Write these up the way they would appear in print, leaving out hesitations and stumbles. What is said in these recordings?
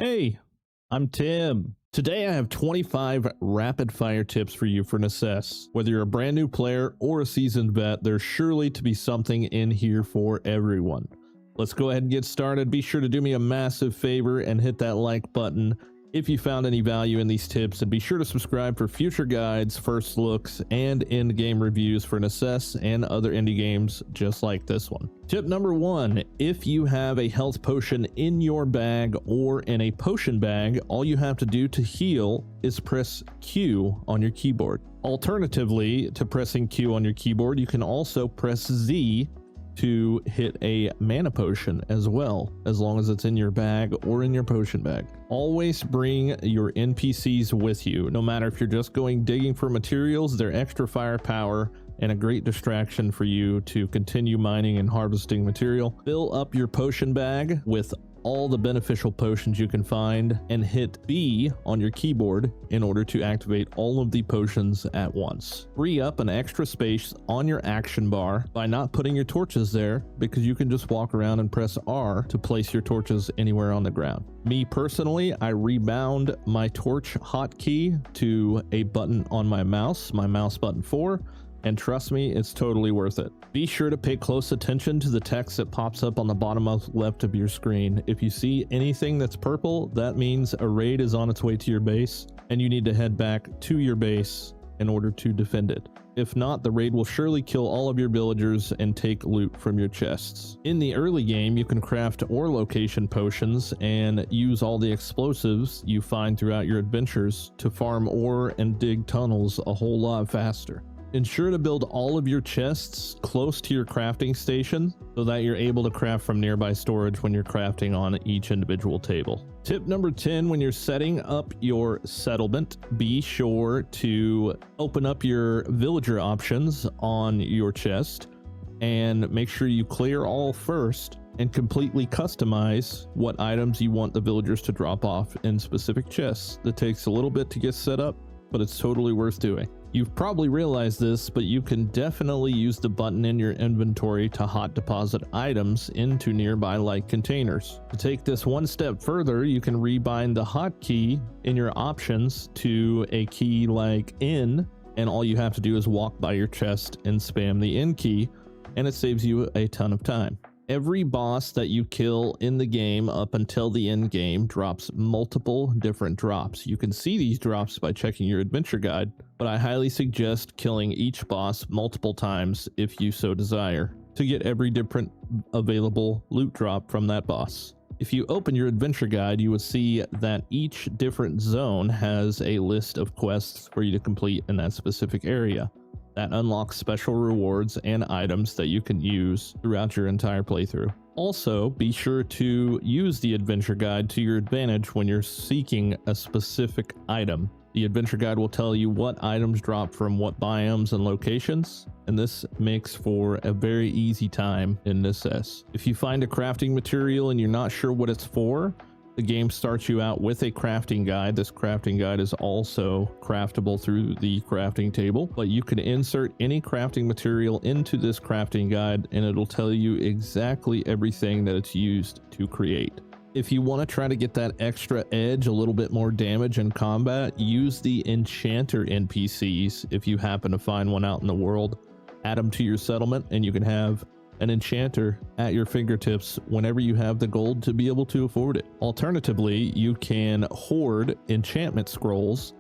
Hey, I'm Tim. Today I have 25 rapid fire tips for you for Necesse. Whether you're a brand new player or a seasoned vet, there's surely to be something in here for everyone. Let's go ahead and get started. Be sure to do me a massive favor and hit that like button if you found any value in these tips, and be sure to subscribe for future guides, first looks, and in-game reviews for Necesse and other indie games just like this one. Tip number 1, if you have a health potion in your bag or in a potion bag, all you have to do to heal is press Q on your keyboard. Alternatively to pressing Q on your keyboard, you can also press Z to hit a mana potion as well, as long as it's in your bag or in your potion bag. Always bring your NPCs with you. No matter if you're just going digging for materials, they're extra firepower and a great distraction for you to continue mining and harvesting material. Fill up your potion bag with all the beneficial potions you can find, and hit B on your keyboard in order to activate all of the potions at once. Free up an extra space on your action bar by not putting your torches there, because you can just walk around and press R to place your torches anywhere on the ground. Me personally, I rebound my torch hotkey to a button on my mouse button 4, and trust me, it's totally worth it. Be sure to pay close attention to the text that pops up on the bottom left of your screen. If you see anything that's purple, that means a raid is on its way to your base, and you need to head back to your base in order to defend it. If not, the raid will surely kill all of your villagers and take loot from your chests. In the early game, you can craft ore location potions and use all the explosives you find throughout your adventures to farm ore and dig tunnels a whole lot faster. Ensure to build all of your chests close to your crafting station so that you're able to craft from nearby storage when you're crafting on each individual table. Tip number 10, when you're setting up your settlement, be sure to open up your villager options on your chest and make sure you clear all first and completely customize what items you want the villagers to drop off in specific chests. That takes a little bit to get set up, but it's totally worth doing. You've probably realized this, but you can definitely use the button in your inventory to hot deposit items into nearby light containers. To take this one step further, you can rebind the hotkey in your options to a key like N, and all you have to do is walk by your chest and spam the N key, and it saves you a ton of time. Every boss that you kill in the game up until the end game drops multiple different drops. You can see these drops by checking your adventure guide, but I highly suggest killing each boss multiple times if you so desire to get every different available loot drop from that boss. If you open your adventure guide, you would see that each different zone has a list of quests for you to complete in that specific area. That unlocks special rewards and items that you can use throughout your entire playthrough. Also, be sure to use the adventure guide to your advantage when you're seeking a specific item. The adventure guide will tell you what items drop from what biomes and locations, and this makes for a very easy time in Necesse. If you find a crafting material and you're not sure what it's for, the game starts you out with a crafting guide. This crafting guide is also craftable through the crafting table, but you can insert any crafting material into this crafting guide and it'll tell you exactly everything that it's used to create. If you want to try to get that extra edge, a little bit more damage in combat, use the enchanter NPCs. If you happen to find one out in the world, add them to your settlement and you can have an enchanter at your fingertips whenever you have the gold to be able to afford it. Alternatively, you can hoard enchantment scrolls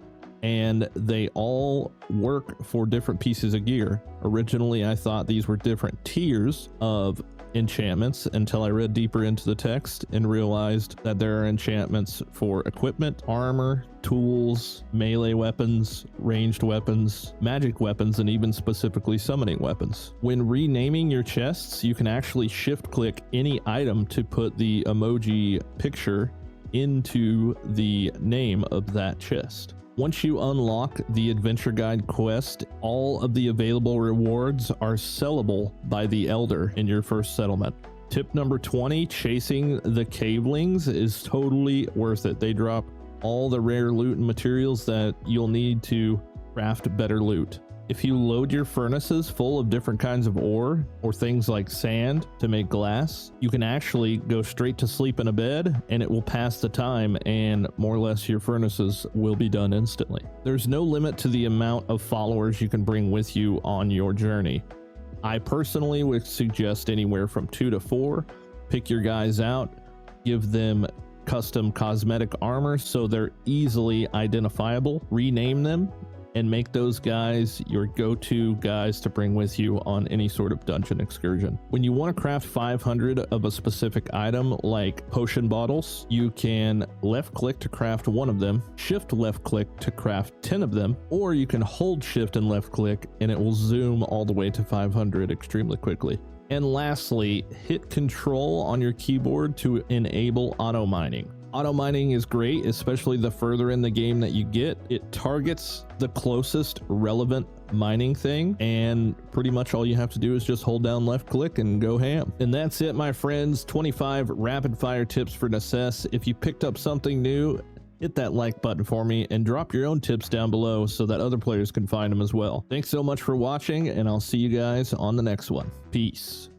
and they all work for different pieces of gear. Originally, I thought these were different tiers of enchantments until I read deeper into the text and realized that there are enchantments for equipment, armor, tools, melee weapons, ranged weapons, magic weapons, and even specifically summoning weapons. When renaming your chests, you can actually shift click any item to put the emoji picture into the name of that chest. Once you unlock the adventure guide quest, all of the available rewards are sellable by the elder in your first settlement. Tip number 20, chasing the cavelings is totally worth it. They drop all the rare loot and materials that you'll need to craft better loot. If you load your furnaces full of different kinds of ore or things like sand to make glass, you can actually go straight to sleep in a bed and it will pass the time, and more or less your furnaces will be done instantly. There's no limit to the amount of followers you can bring with you on your journey. I personally would suggest anywhere from 2 to 4. Pick your guys out, give them custom cosmetic armor so they're easily identifiable, rename them, and make those guys your go-to guys to bring with you on any sort of dungeon excursion. When you want to craft 500 of a specific item like potion bottles, you can left click to craft 1 of them, shift left click to craft 10 of them, or you can hold shift and left click and it will zoom all the way to 500 extremely quickly. And lastly, hit Control on your keyboard to enable auto mining. Auto mining is great, especially the further in the game that you get. It targets the closest relevant mining thing, and pretty much all you have to do is just hold down left click and go ham. And that's it, my friends. 25 rapid fire tips for Necesse. If you picked up something new, hit that like button for me and drop your own tips down below so that other players can find them as well. Thanks so much for watching, and I'll see you guys on the next one. Peace.